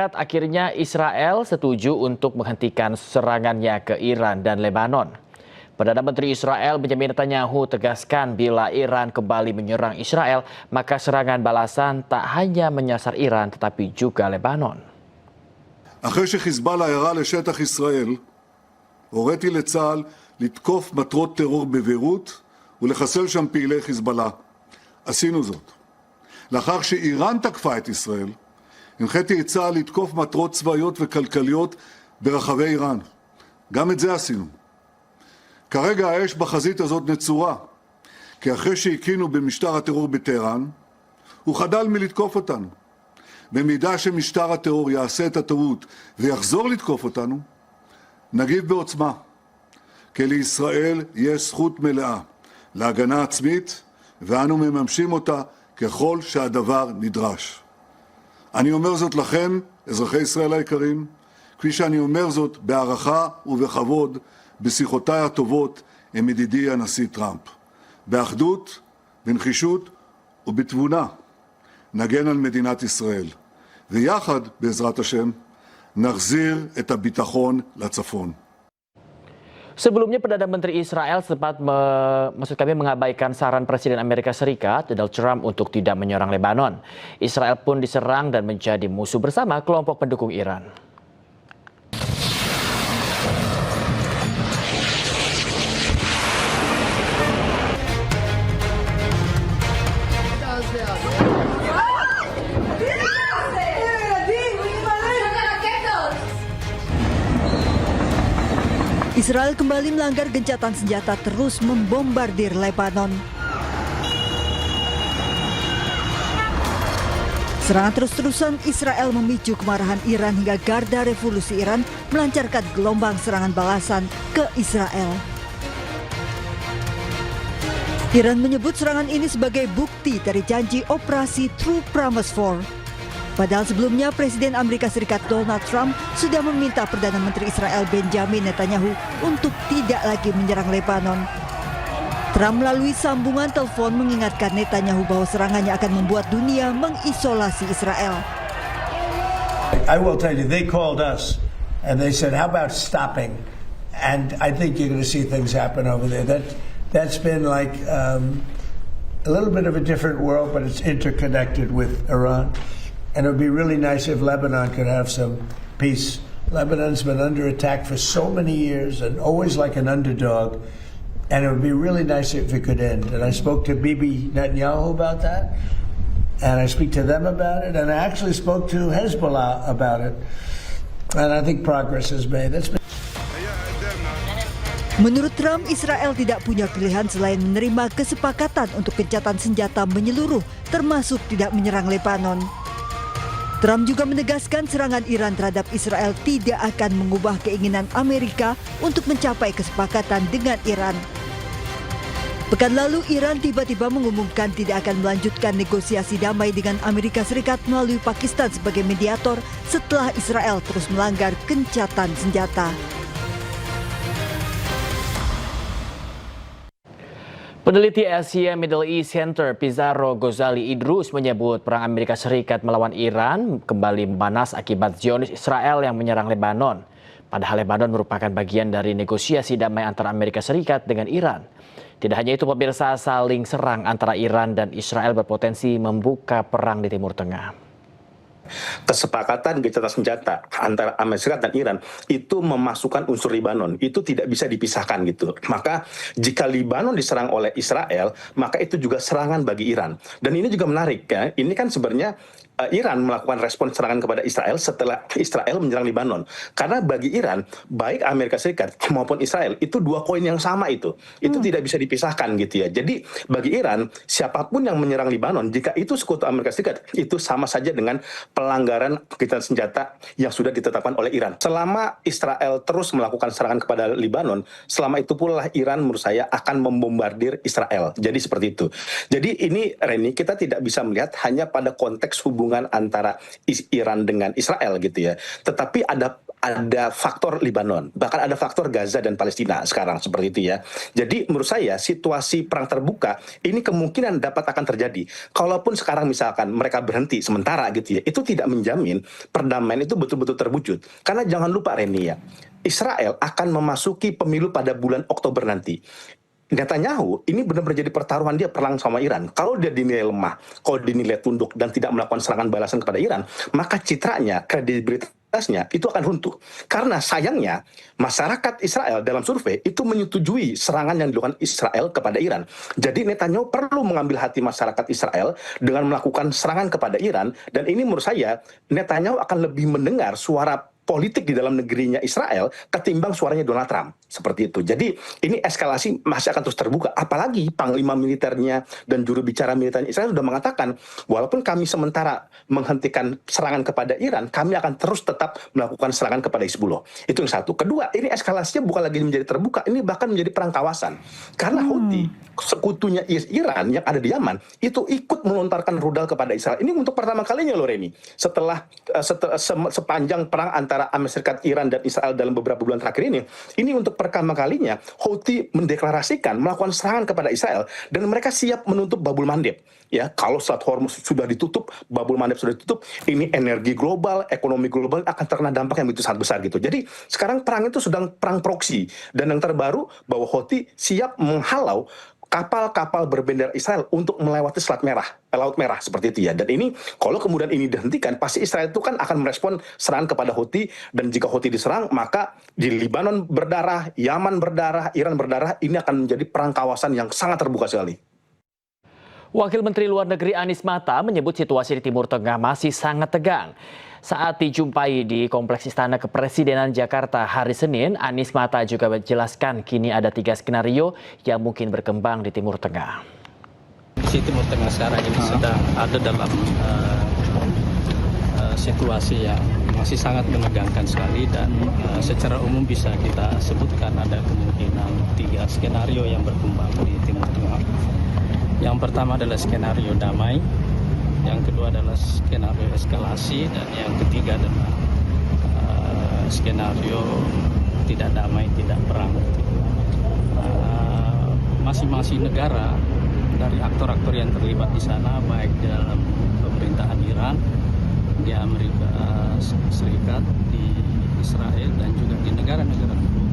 Serikat akhirnya Israel setuju untuk menghentikan serangannya ke Iran dan Lebanon. Perdana Menteri Israel Benjamin Netanyahu tegaskan bila Iran kembali menyerang Israel, maka serangan balasan tak hanya menyasar Iran tetapi juga Lebanon. אחרי שחיזבאללה ירה לשטח ישראל, הוריתי לצה"ל לתקוף מטרות טרור בביירות ולחסל שם פעילי חיזבאללה. עשינו זאת. לאחר שאיראן תקפה את ישראל, הנחיתי את צה"ל לתקוף מטרות צבאיות וכלכליות ברחבי איראן. גם את זה עשינו. כרגע האש בחזית הזאת נצורה, כי אחרי שהקינו במשטר הטרור בטהרן, הוא חדל מלתקוף אותנו. במידה שמשטר הטרור יעשה את הטעות ויחזור לתקוף אותנו, נגיב בעוצמה. כי לישראל יש זכות מלאה להגנה עצמית, ואנו מממשים אותה ככל שהדבר נדרש. אני אומר זאת לכם, אזרחי ישראל היקרים, כפי שאני אומר זאת בהערכה ובכבוד בשיחותיי הטובות עם ידידי הנשיא טראמפ. באחדות, בנחישות ובתבונה נגן על מדינת ישראל. ויחד, בעזרת השם, נחזיר את הביטחון לצפון. Sebelumnya Perdana Menteri Israel sempat mengabaikan saran Presiden Amerika Serikat Donald Trump untuk tidak menyerang Lebanon. Israel pun diserang dan menjadi musuh bersama kelompok pendukung Iran. Israel kembali melanggar gencatan senjata terus membombardir Lebanon. Serangan terus-terusan Israel memicu kemarahan Iran hingga Garda Revolusi Iran melancarkan gelombang serangan balasan ke Israel. Iran menyebut serangan ini sebagai bukti dari janji operasi True Promise 4. Padahal sebelumnya Presiden Amerika Serikat Donald Trump sudah meminta Perdana Menteri Israel Benjamin Netanyahu untuk tidak lagi menyerang Lebanon. Trump melalui sambungan telepon mengingatkan Netanyahu bahwa serangannya akan membuat dunia mengisolasi Israel. I will tell you, they called us and they said, how about stopping? And I think you're going to see things happen over there. That's been like a little bit of a different world, but it's interconnected with Iran. And it would be really nice if Lebanon could have some peace. Lebanon's been under attack for so many years and always like an underdog. And it would be really nice if it could end. And I spoke to Bibi Netanyahu about that. And I speak to them about it. And I actually spoke to Hezbollah about it. And I think progress is made. Menurut Trump, Israel tidak punya pilihan selain menerima kesepakatan untuk gencatan senjata menyeluruh, termasuk tidak menyerang Lebanon. Trump juga menegaskan serangan Iran terhadap Israel tidak akan mengubah keinginan Amerika untuk mencapai kesepakatan dengan Iran. Pekan lalu, Iran tiba-tiba mengumumkan tidak akan melanjutkan negosiasi damai dengan Amerika Serikat melalui Pakistan sebagai mediator setelah Israel terus melanggar gencatan senjata. Peneliti Asia Middle East Center Pizarro Ghazali Idrus menyebut perang Amerika Serikat melawan Iran kembali memanas akibat Zionis Israel yang menyerang Lebanon. Padahal Lebanon merupakan bagian dari negosiasi damai antara Amerika Serikat dengan Iran. Tidak hanya itu, pemirsa, saling serang antara Iran dan Israel berpotensi membuka perang di Timur Tengah. Kesepakatan gencatan senjata antara Amerika Serikat dan Iran itu memasukkan unsur Lebanon, itu tidak bisa dipisahkan gitu. Maka jika Lebanon diserang oleh Israel, maka itu juga serangan bagi Iran. Dan ini juga menarik ya, ini kan sebenarnya Iran melakukan respon serangan kepada Israel setelah Israel menyerang Lebanon. Karena bagi Iran, baik Amerika Serikat maupun Israel, itu dua koin yang sama itu. Itu tidak bisa dipisahkan gitu ya. Jadi bagi Iran, siapapun yang menyerang Lebanon, jika itu sekutu Amerika Serikat, itu sama saja dengan pelanggaran gencatan senjata yang sudah ditetapkan oleh Iran. Selama Israel terus melakukan serangan kepada Lebanon, selama itu pula Iran menurut saya akan membombardir Israel. Jadi seperti itu. Jadi ini, Reni, kita tidak bisa melihat hanya pada konteks hubungan antara Iran dengan Israel gitu ya. Tetapi ada faktor Lebanon, bahkan ada faktor Gaza dan Palestina sekarang seperti itu ya. Jadi menurut saya situasi perang terbuka ini kemungkinan dapat akan terjadi. Kalaupun sekarang misalkan mereka berhenti sementara gitu ya, itu tidak menjamin perdamaian itu betul-betul terwujud. Karena jangan lupa Reni ya, Israel akan memasuki pemilu pada bulan Oktober nanti. Netanyahu ini benar-benar jadi pertaruhan dia perang sama Iran. Kalau dia dinilai lemah, kalau dinilai tunduk dan tidak melakukan serangan balasan kepada Iran, maka citranya, kredibilitasnya itu akan runtuh. Karena sayangnya masyarakat Israel dalam survei itu menyetujui serangan yang dilakukan Israel kepada Iran. Jadi Netanyahu perlu mengambil hati masyarakat Israel dengan melakukan serangan kepada Iran, dan ini menurut saya Netanyahu akan lebih mendengar suara politik di dalam negerinya Israel ketimbang suaranya Donald Trump. Seperti itu. Jadi ini eskalasi masih akan terus terbuka. Apalagi panglima militernya dan juru bicara militernya Israel sudah mengatakan, walaupun kami sementara menghentikan serangan kepada Iran, kami akan terus tetap melakukan serangan kepada Hizbullah. Itu yang satu. Kedua, ini eskalasinya bukan lagi menjadi terbuka, ini bahkan menjadi perang kawasan. Karena Houthi, sekutunya Iran yang ada di Yaman, itu ikut melontarkan rudal kepada Israel. Ini untuk pertama kalinya loh Reni. Setelah sepanjang perang antara Amerika Serikat, Iran, dan Israel dalam beberapa bulan terakhir ini untuk pertama kalinya Houthi mendeklarasikan melakukan serangan kepada Israel, dan mereka siap menutup Babul Mandeb. Ya, kalau Selat Hormuz sudah ditutup, Babul Mandeb sudah ditutup, ini energi global, ekonomi global akan terkena dampak yang begitu sangat besar gitu. Jadi sekarang perang itu sedang perang proksi, dan yang terbaru bahwa Houthi siap menghalau kapal-kapal berbendera Israel untuk melewati Laut Merah seperti itu ya. Dan ini kalau kemudian ini dihentikan, pasti Israel itu kan akan merespon serangan kepada Houthi, dan jika Houthi diserang, maka di Lebanon berdarah, Yaman berdarah, Iran berdarah, ini akan menjadi perang kawasan yang sangat terbuka sekali. Wakil Menteri Luar Negeri Anies Mata menyebut situasi di Timur Tengah masih sangat tegang. Saat dijumpai di Kompleks Istana Kepresidenan Jakarta hari Senin, Anies Mata juga menjelaskan kini ada 3 skenario yang mungkin berkembang di Timur Tengah. Si Timur Tengah sekarang ini sedang ada dalam situasi yang masih sangat menegangkan sekali, dan secara umum bisa kita sebutkan ada kemungkinan 3 skenario yang berkembang di Timur Tengah. Yang pertama adalah skenario damai, yang kedua adalah skenario eskalasi, dan yang ketiga adalah skenario tidak damai, tidak perang. Masing-masing negara dari aktor-aktor yang terlibat di sana, baik dalam pemerintahan Iran, di Amerika Serikat, di Israel, dan juga di negara-negara lain,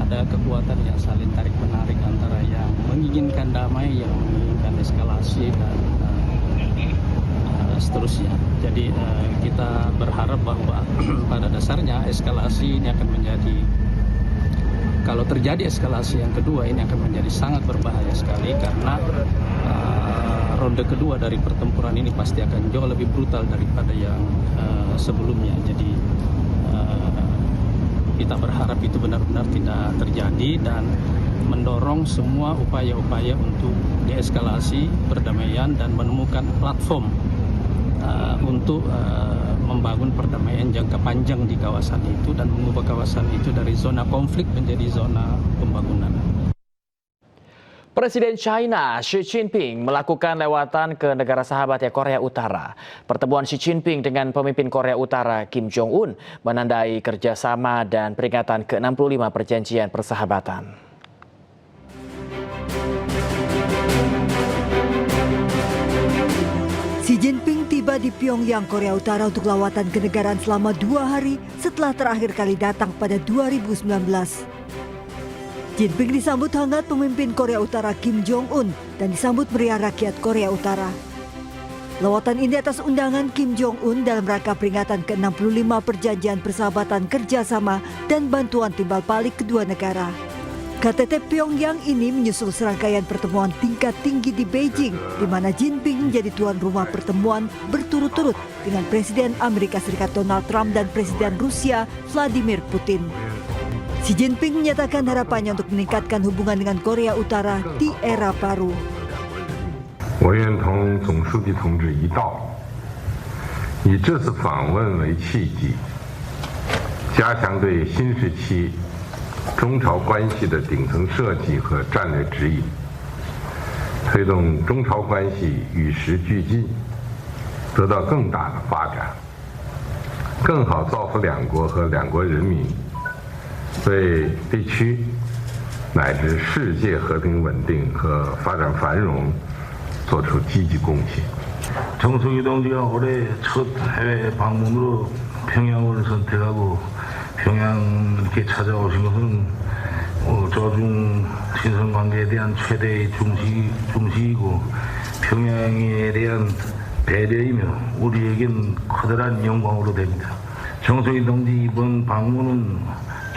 ada kekuatan yang saling tarik-menarik antara yang menginginkan damai, yang menginginkan eskalasi, dan seterusnya. Jadi kita berharap bahwa pada dasarnya eskalasi ini akan menjadi, kalau terjadi eskalasi yang kedua, ini akan menjadi sangat berbahaya sekali, karena ronde kedua dari pertempuran ini pasti akan jauh lebih brutal daripada yang sebelumnya. Jadi kita berharap itu benar-benar tidak terjadi, dan mendorong semua upaya-upaya untuk deeskalasi, perdamaian, dan menemukan platform untuk membangun perdamaian jangka panjang di kawasan itu, dan mengubah kawasan itu dari zona konflik menjadi zona pembangunan. Presiden China Xi Jinping melakukan lewatan ke negara sahabatnya Korea Utara. Pertemuan Xi Jinping dengan pemimpin Korea Utara Kim Jong-un menandai kerjasama dan peringatan ke-65 perjanjian persahabatan. Xi Jinping tiba di Pyongyang, Korea Utara untuk lawatan kenegaraan selama 2 hari setelah terakhir kali datang pada 2019. Jinping disambut hangat pemimpin Korea Utara Kim Jong-un dan disambut meriah rakyat Korea Utara. Lawatan ini atas undangan Kim Jong-un dalam rangka peringatan ke-65 perjanjian persahabatan kerjasama dan bantuan timbal balik kedua negara. KTT Pyongyang ini menyusul serangkaian pertemuan tingkat tinggi di Beijing, di mana Jinping menjadi tuan rumah pertemuan berturut-turut dengan Presiden Amerika Serikat Donald Trump dan Presiden Rusia Vladimir Putin. Xi Jinping menyatakan harapannya untuk meningkatkan hubungan dengan Korea Utara di era baru. 我愿同总书记同志一道，以这次访问为契机，加强对新时期中朝关系的顶层设计和战略指引，推动中朝关系与时俱进，得到更大的发展，更好造福两国和两国人民，为地区乃至世界和平稳定和发展繁荣做出积极贡献。 정승희 동지가 올해 첫 해외 방문으로 평양을 선택하고 평양 이렇게 찾아오신 것은 저중 친선 관계에 대한 최대의 중시이고 평양에 대한 배려이며 우리에겐 커다란 영광으로 됩니다. 정승희 동지 이번 방문은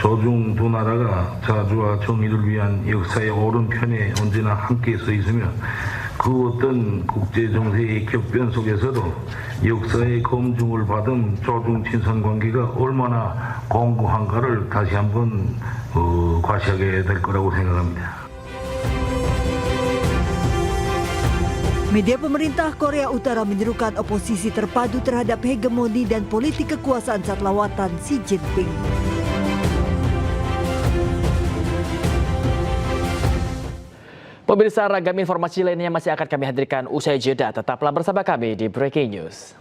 저중 두 나라가 자주와 정의를 위한 역사의 오른편에 언제나 함께 서 있으며 그 어떤 국제 정세의 격변 속에서도 역사의 검증을 받은 조중 친선 관계가 얼마나 공고한가를 다시 한번 과시하게 될 거라고 생각합니다. Media pemerintah Korea Utara menyerukan oposisi terpadu terhadap hegemoni dan politik kekuasaan saat lawatan Xi Jinping. Pemirsa, ragam informasi lainnya masih akan kami hadirkan usai jeda. Tetaplah bersama kami di Breaking News.